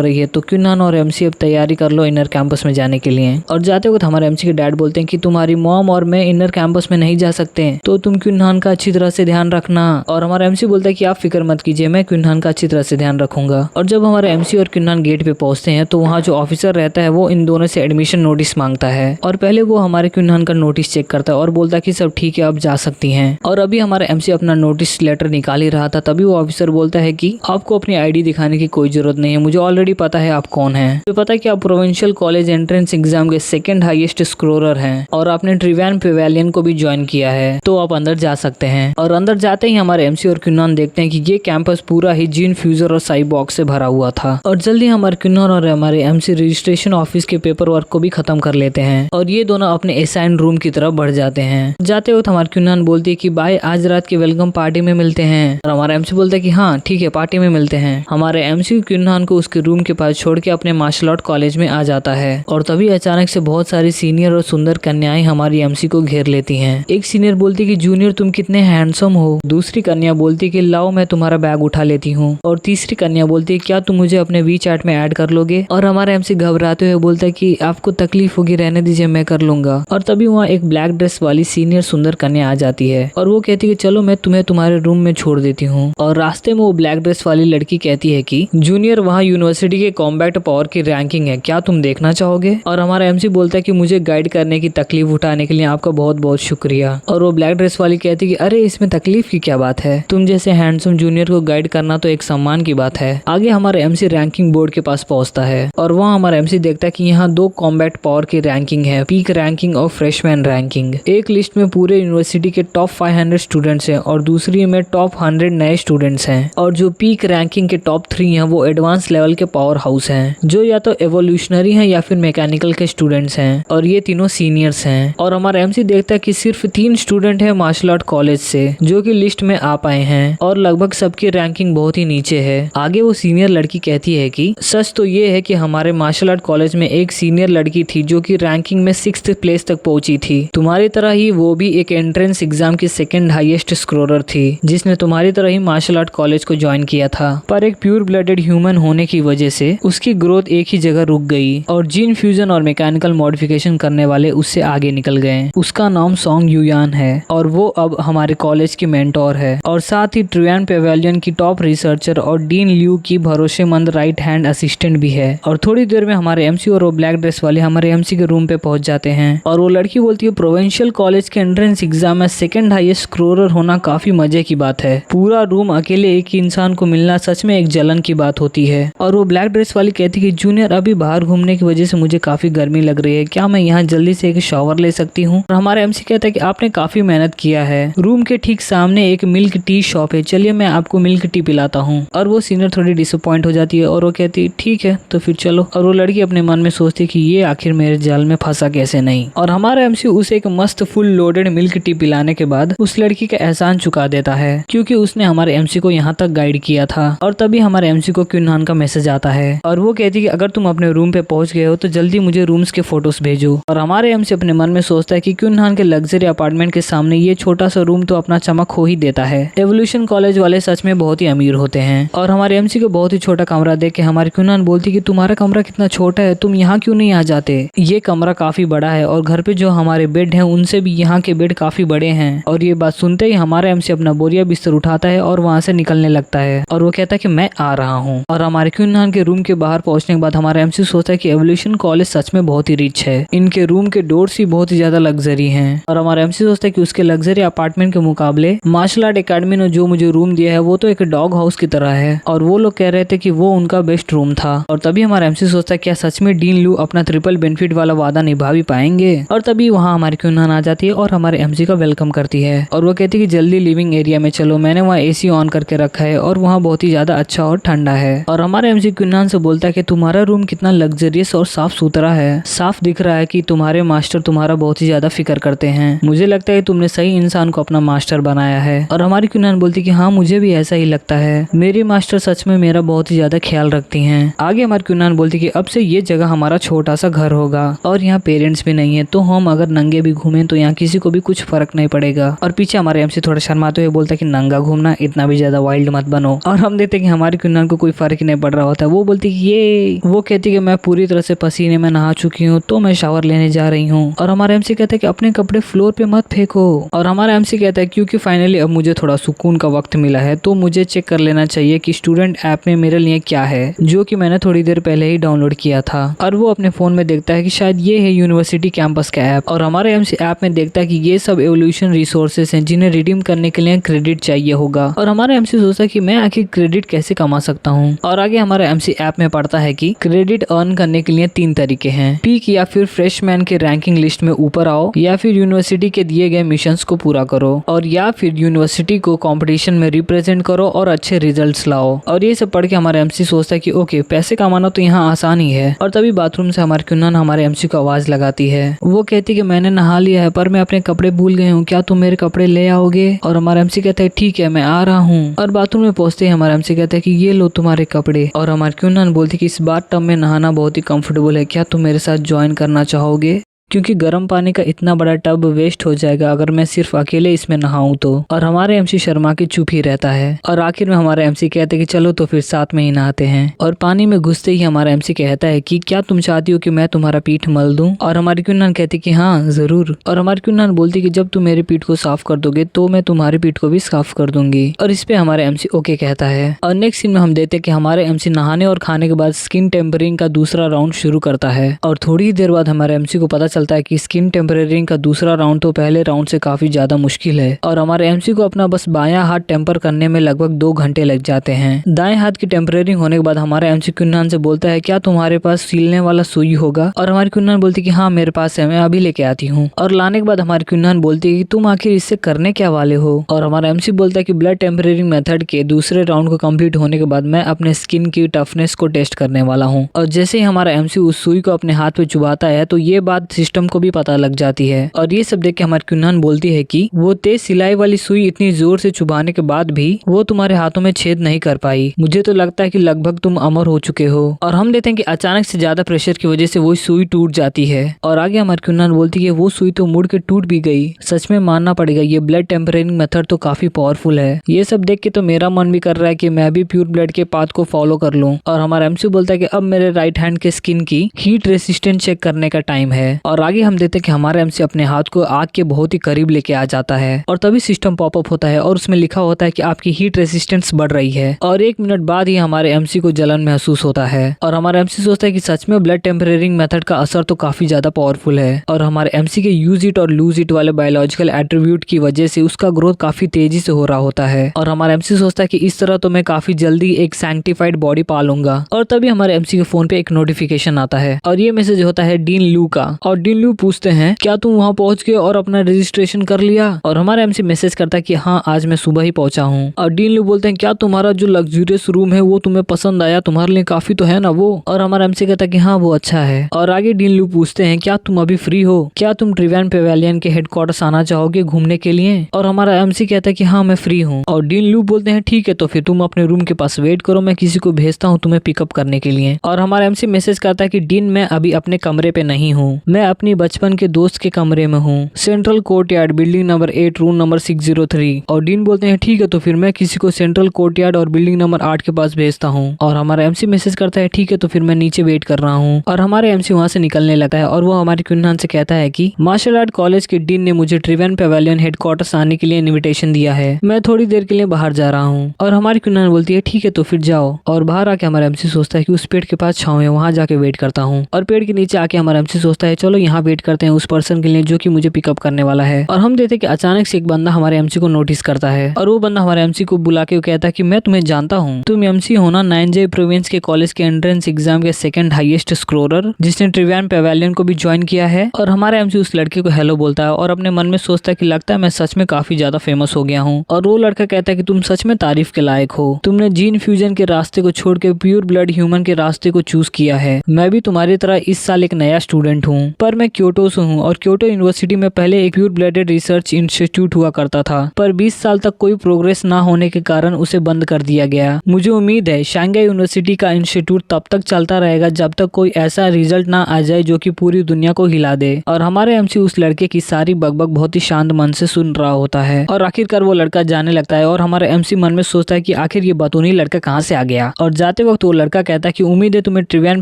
रही है तो क्यूनहान और एमसी अब तैयारी कर लो इनर कैंपस में जाने के लिए। और जाते वक्त हमारे एमसी के डैड बोलते हैं कि तुम्हारी मॉम और मैं इनर कैंपस में नहीं जा सकते तो तुम क्यूनहान का अच्छी तरह से ध्यान रखना। और हमारा एमसी बोलता है कि आप फिक्र मत कीजिए, मैं क्यूनहान का अच्छी तरह से ध्यान रखूंगा। और जब हमारे एमसी और क्यूनहान गेट पे पहुंचते हैं तो वहाँ जो ऑफिसर रहता है वो इन दोनों से एडमिशन नोटिस मांगता है। और पहले वो हमारे क्यूनहान का नोटिस चेक करता है और बोलता है कि सब ठीक है, आप जा सकती हैं। और अभी हमारा एमसी अपना नोटिस लेटर निकाल ही रहा था तभी वो ऑफिसर बोलता है कि आपको अपनी आईडी दिखाने की कोई जरूरत नहीं है, मुझे ऑलरेडी पता है आप कौन हैं। तो पता है कि आप प्रोविंशियल कॉलेज एंट्रेंस एग्जाम के सेकंड हाईएस्ट स्कोरर हैं और आपने ट्रिवेन पेवेलियन को भी ज्वाइन किया है, तो आप अंदर जा सकते हैं। और अंदर जाते ही हमारे एमसी और क्यूनहान देखते हैं कि ये कैंपस पूरा ही जीन फ्यूजर और साइबॉर्ग से भरा हुआ था। और जल्दी हमारे क्यूनहान और हमारे एमसी रजिस्ट्रेशन ऑफिस के पेपर वर्क को भी खत्म कर लेते हैं और ये दोनों अपने असाइन रूम की तरफ बढ़ जाते हैं। जाते वक्त हमारे क्यूनहान बोलती है कि बाय, आज रात की वेलकम पार्टी में मिलते हैं। और हमारा एमसी बोलता है कि हाँ ठीक है, पार्टी में मिलते हैं। हमारे एमसी क्यूनहान को उसके रूम के पास छोड़ के अपने मार्शल आर्ट कॉलेज में आ जाता है। और तभी अचानक से बहुत सारी सीनियर और सुंदर कन्याएं हमारी एमसी को घेर लेती हैं। एक सीनियर बोलती कि जूनियर तुम कितने हैंडसम हो। दूसरी कन्या बोलती कि लाओ मैं तुम्हारा बैग उठा लेती हूँ। और तीसरी कन्या बोलती है क्या तुम मुझे अपने वी चैट में ऐड कर लोगे। और हमारा एमसी घबराते हुए बोलता है कि आपको तकलीफ होगी, रहने दीजिए मैं कर लूंगा। और तभी वहाँ एक ब्लैक ड्रेस वाली सीनियर सुंदर कन्या आ जाती है और वो कहती है चलो मैं तुम्हें तुम्हारे रूम में छोड़ देती हूँ। और रास्ते में वो ब्लैक ड्रेस वाली लड़की कहती है कि जूनियर वहाँ यूनिवर्सिटी के कॉम्बैट पावर की रैंकिंग है, क्या तुम देखना चाहोगे। और हमारा एमसी बोलता है कि मुझे गाइड करने की तकलीफ उठाने के लिए आपका बहुत बहुत शुक्रिया। और वो ब्लैक ड्रेस वाली कहती है कि अरे इसमें तकलीफ की क्या बात है, तुम जैसे हैंडसम जूनियर को गाइड करना तो एक सम्मान की बात है। आगे हमारे एमसी रैंकिंग बोर्ड के पास पहुंचता है और वहाँ हमारा एमसी देखता है कि यहाँ दो कॉम्बैट पावर की रैंकिंग है, पीक रैंकिंग और फ्रेशमैन रैंकिंग। एक लिस्ट में पूरे यूनिवर्सिटी के टॉप 500 स्टूडेंट्स हैं और दूसरी में टॉप 100 नए स्टूडेंट्स हैं। और जो पीक रैंकिंग के टॉप 3 हैं वो एडवांस लेवल के पावर हाउस हैं जो या तो एवोल्यूशनरी हैं या फिर मैकेनिकल के स्टूडेंट्स हैं और ये तीनों सीनियर्स हैं। और हमारा एमसी देखता है कि सिर्फ 3 स्टूडेंट है मार्शल आर्ट कॉलेज से जो कि लिस्ट में आ पाए हैं और लगभग सबकी रैंकिंग बहुत ही नीचे है। आगे वो सीनियर लड़की कहती है कि सच तो ये है कि हमारे मार्शल आर्ट कॉलेज में एक सीनियर लड़की थी जो कि रैंकिंग में 6th प्लेस तक पहुंची थी। तुम्हारी तरह ही वो भी एक एंट्रेंस एग्जाम की सेकंड हाईएस्ट स्कोरर थी जिसने तुम्हारी तरह ही मार्शल आर्ट कॉलेज को ज्वाइन किया था, पर एक प्योर ब्लडेड ह्यूमन होने की वजह से उसकी ग्रोथ एक ही जगह रुक गई और जीन फ्यूजन और मैकेनिकल मॉडिफिकेशन करने वाले उससे आगे निकल गए। उसका नाम सॉन्ग यूयान है और वो अब हमारे कॉलेज की मेंटोर है और साथ ही ट्रिवेन पेवेलियन की टॉप रिसर्चर और डीन ल्यू की भरोसेमंद राइट हैंड असिस्टेंट भी है। और थोड़ी देर में हमारे एमसी और वो ब्लैक ड्रेस वाले हमारे एमसी के रूम पे पहुंच जाते हैं और वो लड़की बोलती है प्रोविंशियल कॉलेज के एंट्रेंस एग्जाम में सेकंड हाईएस्ट स्कोरर होना काफी मजे की बात है, पूरा रूम अकेले एक ही इंसान को मिलना सच में एक जलन की बात होती है। और वो ब्लैक ड्रेस वाली कहती है कि जूनियर अभी बाहर घूमने की वजह से मुझे काफी गर्मी लग रही है, क्या मैं यहाँ जल्दी से एक शॉवर ले सकती हूँ। और हमारा एमसी कहता है कि आपने काफी मेहनत किया है, रूम के ठीक सामने एक मिल्क टी शॉप है, चलिए मैं आपको मिल्क टी पिलाता हूँ। और वो सीनियर थोड़ी डिसअपॉइंट हो जाती है और वो कहती है ठीक है तो फिर चलो। और वो लड़की अपने मन में सोचती है कि ये आखिर मेरे जाल में फंसा कैसे नहीं। और हमारा एमसी उसे एक मस्त फुल लोडेड मिल्क टी पिलाने के बाद उस लड़की का एहसान चुका देता है क्योंकि उसने हमारे एमसी को यहाँ तक गाइड किया था। और तभी हमारे एमसी को क्यूनहान का मैसेज आता है और वो कहती है कि अगर तुम अपने रूम पे पहुंच गए हो तो जल्दी मुझे रूम्स के फोटोज भेजो। और हमारे एमसी अपने मन में सोचता है कि क्यूनहान के लग्जरी अपार्टमेंट के सामने ये छोटा सा रूम तो अपना चमक खो ही देता है। एवोल्यूशन कॉलेज वाले सच में बहुत ही अमीर होते हैं। और हमारे एमसी को बहुत ही छोटा कमरा देख के हमारे क्यूनहान बोलती कि तुम्हारा कमरा कितना छोटा है, तुम यहाँ क्यों नहीं आ जाते। ये कमरा काफी बड़ा है और घर पे जो हमारे बेड हैं उनसे भी यहाँ के बेड काफी बड़े हैं। और ये बात सुनते ही हमारा एमसी अपना बोरिया बिस्तर उठाता है और वहाँ से निकलने लगता है और वो कहता है कि मैं आ रहा हूँ। और हमारे क्यूनहान के रूम के बाहर पहुंचने के बाद हमारा एमसी सोचता है कि एवोल्यूशन कॉलेज सच में बहुत ही रिच है, इनके रूम के डोर्स भी बहुत ही ज्यादा लग्जरी हैं। और हमारा एमसी सोचता है कि उसके लग्जरी अपार्टमेंट के मुकाबले मार्शल आर्ट एकेडमी ने जो मुझे रूम दिया है वो तो एक डॉग हाउस की तरह है। और वो लोग कह रहे थे कि वो उनका बेस्ट रूम था। और तभी हमारा एमसी सोचता है क्या सच में डीन ल्यू अपना ट्रिपल बेनिफिट वाला वादा निभा भी पाएंगे। और तभी वहाँ हमारी क्यूनहान आ जाती है और हमारे एमसी का वेलकम करती है और वो कहती है कि जल्दी लिविंग एरिया में चलो, मैंने वहाँ एसी ऑन करके रखा है और वहाँ बहुत ही ज्यादा अच्छा और ठंडा है। और हमारे एमसी क्यूनहान से बोलता है कि तुम्हारा रूम कितना लग्जरियस और साफ सुथरा है, साफ दिख रहा है कि तुम्हारे मास्टर तुम्हारा बहुत ही ज्यादा फिक्र करते हैं, मुझे लगता है तुमने सही इंसान को अपना मास्टर बनाया है। और हमारी क्यूनहान बोलती है कि हाँ मुझे भी ऐसा ही लगता है, मेरी मास्टर सच में मेरा बहुत ही ज्यादा ख्याल रखती हैं। आगे हमारी क्यूनहान बोलती है कि अब से ये जगह हमारा छोटा सा घर होगा और यहाँ पेरेंट्स भी नहीं है, तो हम अगर नंगे भी घूमें तो यहाँ किसी को भी कुछ फर्क नहीं पड़ेगा। और पीछे हमारे एमसी थोड़ा शर्माते हुए बोलता है कि नंगा नंगा घूमना, इतना भी ज्यादा वाइल्ड मत बनो। और हम देखते कि हमारी कुन्नान को कोई फर्क ही नहीं पड़ रहा होता है। वो बोलती कि वो कहती कि मैं पूरी तरह से पसीने में नहा चुकी हूँ, तो मैं शावर लेने जा रही हूँ। और हमारा एमसी कहता है कि अपने कपड़े फ्लोर पे मत फेंको। और हमारा एमसी कहता है क्योंकि फाइनली अब मुझे थोड़ा सुकून का वक्त मिला है, तो मुझे चेक कर लेना चाहिए कि स्टूडेंट ऐप में मेरे लिए क्या है, जो कि मैंने थोड़ी देर पहले ही डाउनलोड किया था। और वो अपने फोन में देखता है कि शायद ये है यूनिवर्सिटी कैंपस का ऐप। और हमारे एमसी ऐप में देखता है कि ये सब एवोल्यूशन रिसोर्सेज हैं जिन्हें रिडीम करने के लिए क्रेडिट चाहिए होगा। और हमारा एमसी सोचता है कि मैं आखिर क्रेडिट कैसे कमा सकता हूँ। और आगे हमारा एमसी ऐप में पढ़ता है कि क्रेडिट अर्न करने के लिए 3 तरीके हैं। पीक या फिर फ्रेशमैन के रैंकिंग लिस्ट में ऊपर आओ, या फिर यूनिवर्सिटी के दिए गए मिशंस को पूरा करो, और या फिर यूनिवर्सिटी को कंपटीशन में रिप्रेजेंट करो और अच्छे रिजल्ट्स लाओ। और ये सब पढ़ के हमारा एमसी सोचता है कि ओके, पैसे कमाना तो यहाँ आसान ही है। और तभी बाथरूम से हमारी कुन्नान हमारे एमसी को आवाज लगाती है। वो कहती कि मैंने नहा लिया है पर मैं अपने कपड़े भूल गई हूँ, क्या तुम मेरे कपड़े ले आओगे? और हमारा एमसी कहता है ठीक है, मैं आ रहा हूँ। और बाथरूम में पहुंचते ही हमारा एमसी कहता है कि ये लो तुम्हारे कपड़े। और हमारी कुन्नान बोलती कि इस बाथ टब में नहाना बहुत ही कंफर्टेबल है, क्या तुम मेरे साथ ज्वाइन करना चाहोगे? क्योंकि गर्म पानी का इतना बड़ा टब वेस्ट हो जाएगा अगर मैं सिर्फ अकेले इसमें नहाऊं तो। और हमारे एमसी शर्मा की चुप ही रहता है। और आखिर में हमारे एमसी कहते हैं कि चलो तो फिर साथ में ही नहाते हैं। और पानी में घुसते ही हमारा एमसी कहता है कि क्या तुम चाहती हो कि मैं तुम्हारा पीठ मल दूं? और हमारी कुन्नान कहती कि हाँ जरूर। और हमारी कुन्नान बोलती कि जब तुम मेरी पीठ को साफ कर दोगे तो मैं तुम्हारी पीठ को भी साफ कर दूंगी। और इस पे हमारे एमसी ओके कहता है। और नेक्स्ट सीन में हम देखते हैं कि हमारे एमसी नहाने और खाने के बाद स्किन टेम्परिंग का दूसरा राउंड शुरू करता है। और थोड़ी ही देर बाद हमारे एमसी को पता चलता है कि स्किन टेम्परिंग का दूसरा राउंड तो पहले राउंड से काफी ज्यादा मुश्किल है। और हमारे एमसी को अपना बस बायां हाथ टेम्पर करने में लगभग 2 घंटे लग जाते हैं। दाएं हाथ की टेम्परिंग होने के बाद हमारा एमसी कुन्नान से बोलता है क्या तुम्हारे पास सीलने वाला सुई होगा? और हमारी कुन्नान बोलती कि हाँ मेरे पास है, मैं अभी लेके आती हूँ। और लाने के बाद हमारी कुन्नान बोलती है कि तुम आखिर इससे करने क्या वाले हो? और हमारा एमसी बोलता है कि ब्लड टेम्परिंग मेथड के दूसरे राउंड को कंप्लीट होने के बाद मैं अपने स्किन की टफनेस को टेस्ट करने वाला हूँ। और जैसे ही हमारा एमसी उस सुई को अपने हाथ पे चुभाता है तो ये बात सिस्टम को भी पता लग जाती है। और ये सब देख के हमारी कुन्नान बोलती है कि वो तेज सिलाई वाली सुई इतनी जोर से चुभाने के बाद भी वो तुम्हारे हाथों में छेद नहीं कर पाई। मुझे तो लगता है कि लगभग तुम अमर हो चुके हो। और हम देखते हैं कि अचानक से ज्यादा प्रेशर की वजह से वो सुई टूट जाती है। और आगे हमारी कुन्नान बोलती है वो सुई तो मुड़ के टूट भी गई। सच में मानना पड़ेगा ये ब्लड टेम्परिंग मेथड तो काफी पावरफुल है। ये सब देख के तो मेरा मन भी कर रहा है कि मैं भी प्योर ब्लड के पाथ को फॉलो कर लूं। और हमारा एमसी बोलता है कि अब मेरे राइट हैंड के स्किन की हीट रेसिस्टेंस चेक करने का टाइम है। और आगे हम देखते हैं कि हमारा एमसी अपने हाथ को आग के बहुत ही करीब लेके आ जाता है। और तभी सिस्टम पॉपअप होता है और उसमें लिखा होता है कि आपकी हीट रेसिस्टेंस बढ़ रही है। और 1 मिनट बाद ही हमारे एमसी को जलन महसूस होता है। और हमारा एमसी सोचता है कि सच में ब्लड टेम्परिंग मेथड का असर तो काफी ज्यादा पावरफुल है। और हमारे एमसी के यूज इट और लूज इट वाले बायोलॉजिकल एट्रीब्यूट की वजह से उसका ग्रोथ काफी तेजी से हो रहा होता है। और हमारा एमसी सोचता है कि इस तरह तो मैं काफी जल्दी एक सैंक्टिफाइड बॉडी पालूंगा। और तभी हमारे एमसी के फोन पे एक नोटिफिकेशन आता है और ये मैसेज होता है डीन लू का। और डीन लू पूछते हैं क्या तुम वहाँ पहुंच गए और अपना रजिस्ट्रेशन कर लिया? और हमारा एमसी मैसेज करता है कि हाँ आज मैं सुबह ही पहुंचा हूँ। और डीन लू बोलते हैं क्या तुम्हारा जो लग्जूरियस रूम है वो तुम्हें पसंद आया? तुम्हारे लिए काफी तो है ना वो? और हमारा एमसी कहता है कि हाँ वो अच्छा है। और आगे डीन लू पूछते हैं क्या तुम अभी फ्री हो? क्या तुम ट्रिवेन पेवेलियन के हेडक्वार्टर्स आना चाहोगे घूमने के लिए? और हमारा एमसी कहता है कि हाँ मैं फ्री हूँ। और डीन लू बोलते हैं ठीक है तो फिर तुम अपने रूम के पास वेट करो, मैं किसी को भेजता हूँ तुम्हें पिकअप करने के लिए। और हमारा एमसी मैसेज करता है कि डीन मैं अभी अपने कमरे पे नहीं हूँ, मैं अपनी बचपन के दोस्त के कमरे में हूँ, central courtyard building number 8 room number 603। और डीन बोलते हैं ठीक है तो फिर मैं किसी को सेंट्रल कोर्टयार्ड और बिल्डिंग नंबर 8 के पास भेजता हूँ। और हमारा एमसी मैसेज करता है ठीक है तो फिर मैं नीचे वेट कर रहा हूँ। और हमारे एमसी वहाँ से निकलने लगता है और वो हमारी कुन्नान से कहता है कि मार्शल आर्ट कॉलेज के डीन ने मुझे ट्रिवेन पेवेलियन हेडक्वार्टर्स आने के लिए इन्विटेशन दिया है, मैं थोड़ी देर के लिए बाहर जा रहा हूँ। और हमारी कुन्नान बोलती है ठीक है तो फिर जाओ। और बाहर आके हमारा एमसी सोचता है कि उस पेड़ के पास छांव है, वहाँ जाके वेट करता हूँ। और पेड़ के नीचे आके हमारा एमसी सोचता है चलो यहाँ वेट करते हैं उस पर्सन के लिए जो कि मुझे पिकअप करने वाला है। और हम देखते हैं कि अचानक से एक बंदा हमारे एमसी को नोटिस करता है और वो बंदा हमारे एमसी को बुला के कहता है कि मैं तुम्हें जानता हूँ, तुम एमसी हो ना 9J प्रोविंस के कॉलेज के एंट्रेंस एग्जाम के सेकंड हाईएस्ट स्कोरर जिसने ट्रिवेन पेवेलियन को भी ज्वाइन किया है। और हमारा एमसी उस लड़के को हेलो बोलता है और अपने मन में सोचता है कि लगता है मैं सच में काफी ज्यादा फेमस हो गया हूँ। और वो लड़का कहता है कि तुम सच में तारीफ के लायक हो, तुमने जीन फ्यूजन के रास्ते को छोड़ के प्योर ब्लड ह्यूमन के रास्ते को चूज किया है। मैं भी तुम्हारी तरह इस साल एक नया स्टूडेंट हूँ, पर पर मैं क्योटो से हूँ और क्योटो यूनिवर्सिटी में पहले एक प्योर ब्लडेड रिसर्च इंस्टीट्यूट हुआ करता था, पर 20 साल तक कोई प्रोग्रेस ना होने के कारण उसे बंद कर दिया गया। मुझे उम्मीद है शांघाई यूनिवर्सिटी का इंस्टीट्यूट तब तक चलता रहेगा जब तक कोई ऐसा रिजल्ट ना आ जाए जो कि पूरी दुनिया को हिला दे। और हमारे एमसी उस लड़के की सारी बकबक बहुत ही शांत मन से सुन रहा होता है और आखिरकार वो लड़का जाने लगता है और हमारा एमसी मन में सोचता है कि आखिर ये बतूनी लड़का कहाँ से आ गया। और जाते वक्त वो लड़का कहता है कि उम्मीद है तुम्हें ट्रिवियन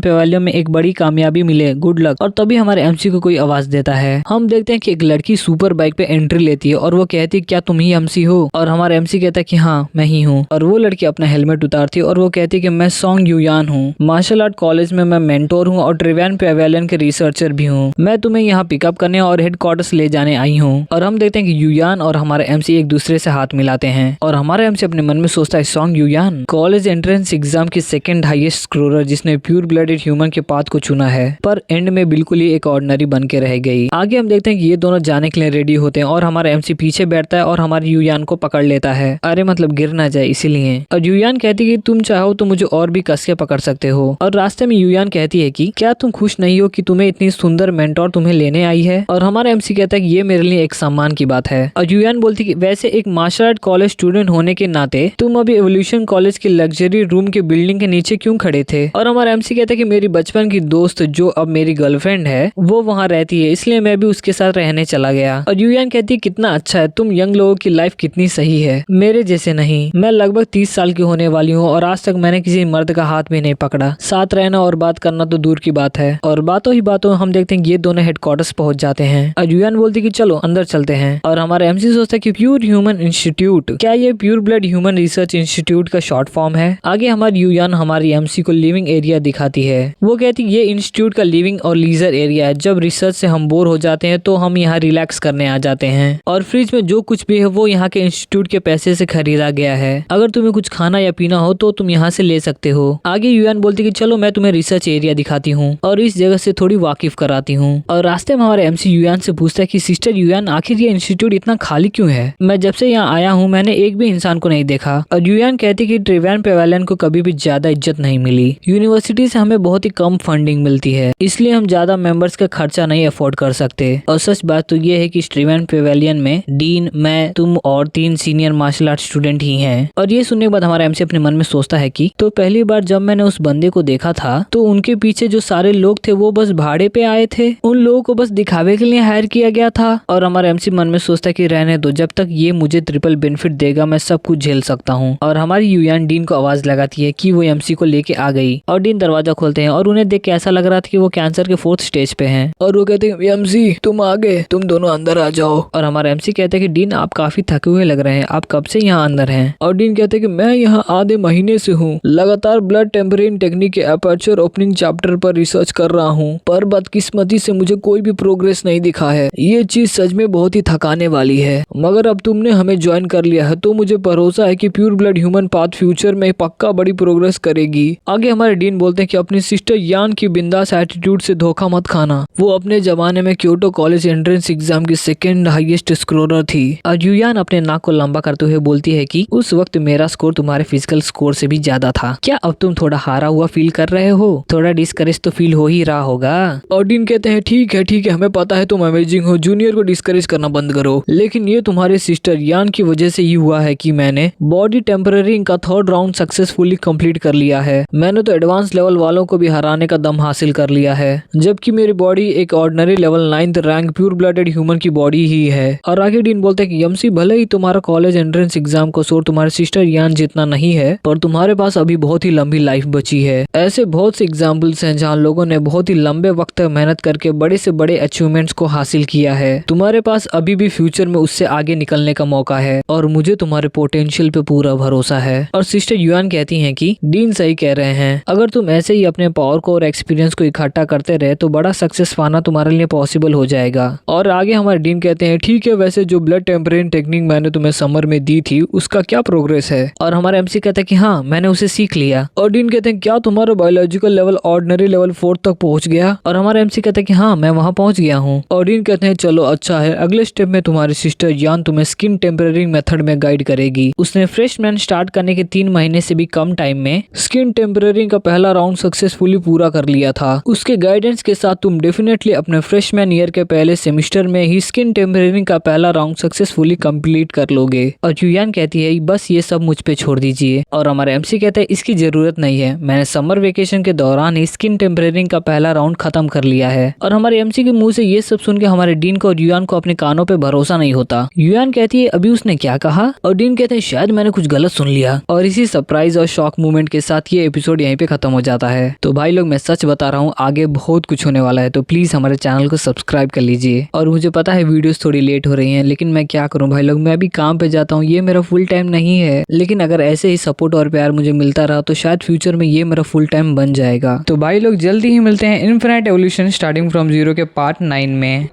पेवेलियन में एक बड़ी कामयाबी मिले, गुड लक। और तभी हमारे एमसी को कोई आवाज देता है। हम देखते हैं कि एक लड़की सुपर बाइक पे एंट्री लेती है और वो कहती है क्या तुम ही एमसी हो? और हमारा एमसी कहता है कि हाँ मैं ही हूँ। और वो लड़की अपना हेलमेट उतारती है और वो कहती है कि मैं सोंग यूयान हूँ, मार्शल आर्ट कॉलेज में मैं मेंटोर हूँ और ट्रिवियन पेवेलियन के रिसर्चर भी हूँ। मैं तुम्हें यहाँ पिकअप करने और हेडक्वार्टर्स ले जाने आई हूँ। और हम देखते हैं कि यूयान और हमारे एमसी एक दूसरे से हाथ मिलाते हैं और हमारा एमसी अपने मन में सोचता है सोंग यूयान कॉलेज एंट्रेंस एग्जाम की सेकंड हाईएस्ट स्कोरर जिसने प्योर ब्लडेड ह्यूमन के पाथ को चुना है, पर एंड में बिल्कुल ही एक ऑर्डिनरी बन के रह गई। आगे हम देखते हैं कि ये दोनों जाने के लिए रेडी होते हैं और हमारा एमसी पीछे बैठता है और हमारे यूयान को पकड़ लेता है, अरे मतलब गिर ना जाए इसीलिए। और यूयान कहती है कि तुम चाहो तो मुझे और भी कस के पकड़ सकते हो। और रास्ते में यूयान कहती है कि क्या तुम खुश नहीं हो कि तुम्हें इतनी सुंदर मेंटोर तुम्हें लेने आई है? और हमारा एमसी कहता है कि ये मेरे लिए एक सम्मान की बात है। और यूयान बोलती कि वैसे एक मार्शल आर्ट कॉलेज स्टूडेंट होने के नाते तुम अभी एवोल्यूशन कॉलेज के लग्जरी रूम के बिल्डिंग के नीचे क्यों खड़े थे? और हमारा एमसी कहता है कि मेरी बचपन की दोस्त जो अब मेरी गर्लफ्रेंड है वो वहाँ रहती है, इसलिए मैं भी उसके साथ रहने चला गया। और यूयान कहती है कितना अच्छा है, तुम यंग लोगों की लाइफ कितनी सही है, मेरे जैसे नहीं। मैं लगभग 30 साल की होने वाली हूँ और आज तक मैंने किसी मर्द का हाथ भी नहीं पकड़ा, साथ रहना और बात करना तो दूर की बात है। और बातों ही बातों हम देखते हैं ये दोनों हेडक्वार्टर्स पहुंच जाते हैं और यूयान बोलती कि चलो अंदर चलते हैं। और हमारा एमसी सोचता है कि प्योर ह्यूमन इंस्टीट्यूट, क्या ये pure blood human research institute का शॉर्ट फॉर्म है? आगे हमारी यूयान हमारी एमसी को लिविंग एरिया दिखाती है। वो कहती ये इंस्टीट्यूट का लिविंग और लीजर एरिया है, जब रिसर्च से हम बोर हो जाते हैं तो हम यहाँ रिलैक्स करने आ जाते हैं। और फ्रिज में जो कुछ भी है वो यहाँ के इंस्टीट्यूट के पैसे से खरीदा गया है, अगर तुम्हें कुछ खाना या पीना हो तो तुम यहाँ से ले सकते हो। आगे यूयान बोलती कि चलो मैं तुम्हें रिसर्च एरिया दिखाती हूँ और इस जगह से थोड़ी वाकिफ कराती हूँ। और रास्ते में हमारे एमसी यूयान से पूछता है कि सिस्टर यूयान आखिर ये इंस्टीट्यूट इतना खाली क्यों है? मैं जब से यहाँ आया हूँ मैंने एक भी इंसान को नहीं देखा। और यूयान कहती कि ट्रिवियन पेवेलियन को कभी भी ज्यादा इज्जत नहीं मिली, यूनिवर्सिटी से हमें बहुत ही कम फंडिंग मिलती है, इसलिए हम ज्यादा मेंबर्स का खर्चा नहीं अफोर्ड कर सकते। और सच बात तो ये है कि ट्रिवियन पेवेलियन में डीन, मैं, तुम और 3 सीनियर मार्शल आर्ट स्टूडेंट ही हैं। और ये सुनने के बाद हमारा एमसी अपने मन में सोचता है कि तो पहली बार जब मैंने उस बंदे को देखा था तो उनके पीछे जो सारे लोग थे वो बस भाड़े पे आए थे, उन लोगों को बस दिखावे के लिए हायर किया गया था। और हमारा एमसी मन में सोचता है कि रहने दो, जब तक ये मुझे ट्रिपल बेनिफिट देगा मैं सब कुछ झेल सकता हूँ। और हमारी यूयान डीन को आवाज लगाती है कि वो एमसी को लेके आ गई और डीन दरवाजा खोलते हैं और उन्हें देख के ऐसा लग रहा था कि वो कैंसर के 4th स्टेज पे हैं। और वो कहते हैं एमसी तुम आ गए, तुम दोनों अंदर आ जाओ। और हमारा एमसी कहते हैं कि डीन आप काफी थके हुए लग रहे हैं, आप कब से यहाँ अंदर हैं? और डीन कहते हैं कि मैं यहाँ आधे महीने से हूँ, लगातार ब्लड टेम्परिंग टेक्निक के एपर्चर ओपनिंग चैप्टर पर रिसर्च कर रहा हूँ, पर बदकिस्मती से मुझे कोई भी प्रोग्रेस नहीं दिखा है। ये चीज सच में बहुत ही थकाने वाली है, मगर अब तुमने हमें ज्वाइन कर लिया है तो मुझे भरोसा है कि pure blood human path future में पक्का बड़ी प्रोग्रेस करेगी। आगे हमारे डीन बोलते हैं कि अपनी सिस्टर यान की बिंदास एटीट्यूड से धोखा मत खाना, वो अपने जमाने में क्योटो कॉलेज एंट्रेंस एग्जाम की सेकेंड हाईएस्ट स्कोरर थी। और यूयान अपने नाक को लंबा करते हुए बोलती है कि उस वक्त मेरा स्कोर तुम्हारे फिजिकल स्कोर से भी ज्यादा था, क्या अब तुम थोड़ा हारा हुआ फील कर रहे हो? थोड़ा डिस्करेज तो फील हो ही रहा होगा। और डीन कहते हैं ठीक है हमें पता है तुम अमेजिंग हो, जूनियर को डिस्करेज करना बंद करो, लेकिन ये तुम्हारे सिस्टर यान की वजह से ही हुआ है कि मैंने बॉडी टेम्पररिंग का 3rd राउंड सक्सेसफुली कंप्लीट कर लिया है। मैंने तो एडवांस लेवल वालों को भी हराने का दम हासिल कर लिया है, जबकि मेरी बॉडी एक ordinary level 9th rank pure blooded human की बॉडी ही है। और आगे डीन बोलते हैं कि एमसी भले ही तुम्हारा कॉलेज एंट्रेंस एग्जाम का स्कोर तुम्हारे सिस्टर यान जितना नहीं है, पर तुम्हारे पास अभी बहुत ही लंबी लाइफ बची है। ऐसे बहुत से एग्जाम्पल्स हैं जहाँ लोगों ने बहुत ही लंबे वक्त तक मेहनत करके बड़े से बड़े अचीवमेंट्स को हासिल किया है। तुम्हारे पास अभी भी फ्यूचर में उससे आगे निकलने का मौका है और मुझे तुम्हारे पोटेंशियल पे पूरा भरोसा है। और सिस्टर युआन कहती हैं कि डीन सही कह रहे हैं, अगर तुम ऐसे ही अपने पावर को और एक्सपीरियंस को इकट्ठा करते रहे तो बड़ा सक्सेस पाना तुम्हारे लिए पॉसिबल हो जाएगा। और आगे हमारे डीन कहते हैं ठीक है, वैसे जो ब्लड टेम्परिंग टेक्निक मैंने तुम्हें समर में दी थी उसका क्या प्रोग्रेस है? और हमारा एमसी कहता है कि हाँ मैंने उसे सीख लिया। और डीन कहते हैं क्या तुम्हारा बायोलॉजिकल लेवल ऑर्डिनरी लेवल 4 तक पहुंच गया? और हमारा एमसी कहता है कि हाँ मैं वहां पहुंच गया हूँ। और डीन कहते हैं चलो अच्छा है, अगले स्टेप में तुम्हारी सिस्टर यान तुम्हें स्किन टेम्परिंग मेथड में गाइड करेगी। उसने फ्रेशमैन स्टार्ट करने के 3 महीने से भी कम टाइम में स्किन टेम्परिंग का पहला राउंड सक्सेसफुली पूरा कर लिया था। उसके गाइडेंस के साथ तुम डेफिनेटली डेफिनेटली अपने फ्रेशमैन ईयर के पहले सेमेस्टर में ही स्किन टेम्परिंग का पहला राउंड सक्सेसफुली कंप्लीट कर लोगे। और युयान कहती है बस ये सब मुझ पे छोड़ दीजिए। और हमारे एमसी कहते हैं इसकी जरूरत नहीं है, मैंने समर वेकेशन के दौरान ही स्किन टेम्परिंग का पहला राउंड खत्म कर लिया है। और हमारे एमसी के मुंह से ये सब सुन के हमारे डीन को और युयान को अपने कानों पे भरोसा नहीं होता। युयान कहती है अभी उसने क्या कहा, और डीन कहते हैं शायद मैंने कुछ गलत सुन लिया। और इसी सरप्राइज और शॉक मूवमेंट के साथ ये एपिसोड यहीं पे खत्म हो जाता है। तो भाई लोग मैं सच बता रहा हूँ आगे बहुत कुछ होने वाला है, तो प्लीज हमारे चैनल को सब्सक्राइब कर लीजिए। और मुझे पता है वीडियोस थोड़ी लेट हो रही हैं, लेकिन मैं क्या करूं भाई लोग, मैं अभी काम पे जाता हूं, ये मेरा फुल टाइम नहीं है। लेकिन अगर ऐसे ही सपोर्ट और प्यार मुझे मिलता रहा तो शायद फ्यूचर में ये मेरा फुल टाइम बन जाएगा। तो भाई लोग जल्दी ही मिलते हैं infinite evolution starting from zero के पार्ट 9 में।